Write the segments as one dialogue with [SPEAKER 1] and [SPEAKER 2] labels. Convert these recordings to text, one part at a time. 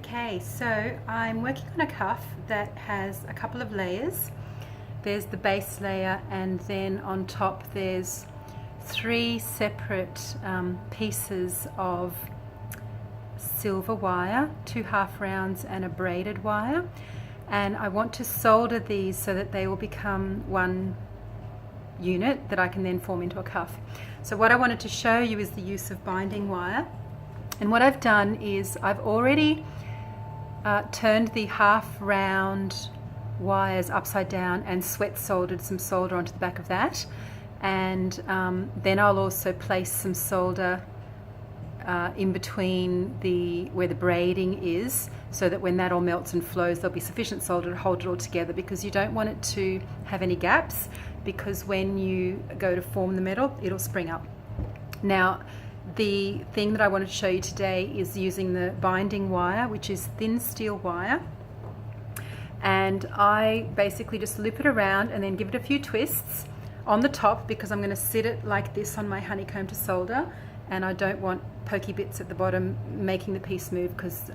[SPEAKER 1] Okay, so I'm working on a cuff that has a couple of layers. There's the base layer, and then on top there's three separate pieces of silver wire, 2 half rounds and a braided wire, and I want to solder these so that they will become one unit that I can then form into a cuff. So what I wanted to show you is the use of binding wire, and what I've done is I've already turned the half round wires upside down and sweat soldered some solder onto the back of that, and then I'll also place some solder in between where the braiding is, so that when that all melts and flows there'll be sufficient solder to hold it all together, because you don't want it to have any gaps, because when you go to form the metal it'll spring up. Now the thing that I wanted to show you today is using the binding wire, which is thin steel wire, and I basically just loop it around and then give it a few twists on the top, because I'm going to sit it like this on my honeycomb to solder, and I don't want pokey bits at the bottom making the piece move, because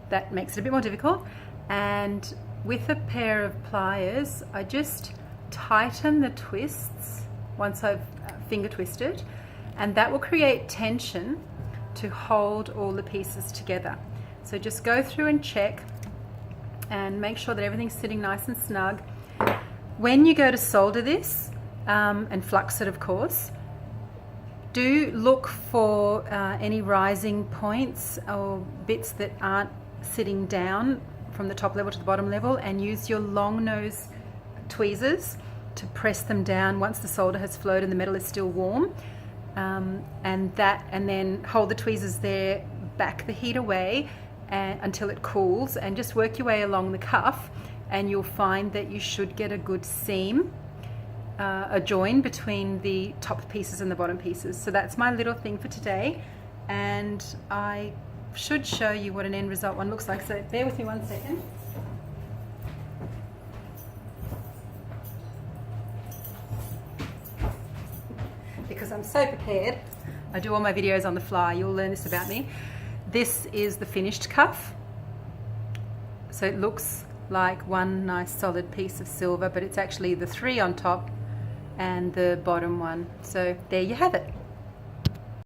[SPEAKER 1] that makes it a bit more difficult. And with a pair of pliers I just tighten the twists once I've finger twisted, and that will create tension to hold all the pieces together. So just go through and check and make sure that everything's sitting nice and snug. When you go to solder this and flux it, of course, do look for any rising points or bits that aren't sitting down from the top level to the bottom level, and use your long nose tweezers to press them down once the solder has flowed and the metal is still warm, and then hold the tweezers there, back the heat away until it cools, and just work your way along the cuff, and you'll find that you should get a good seam, a join between the top pieces and the bottom pieces. So that's my little thing for today, and I should show you what an end result one looks like. So bear with me 1 second. Because I'm so prepared, I do all my videos on the fly, you'll learn this about me. This is the finished cuff. So it looks like one nice solid piece of silver, but it's actually the 3 on top and the bottom one. So there you have it.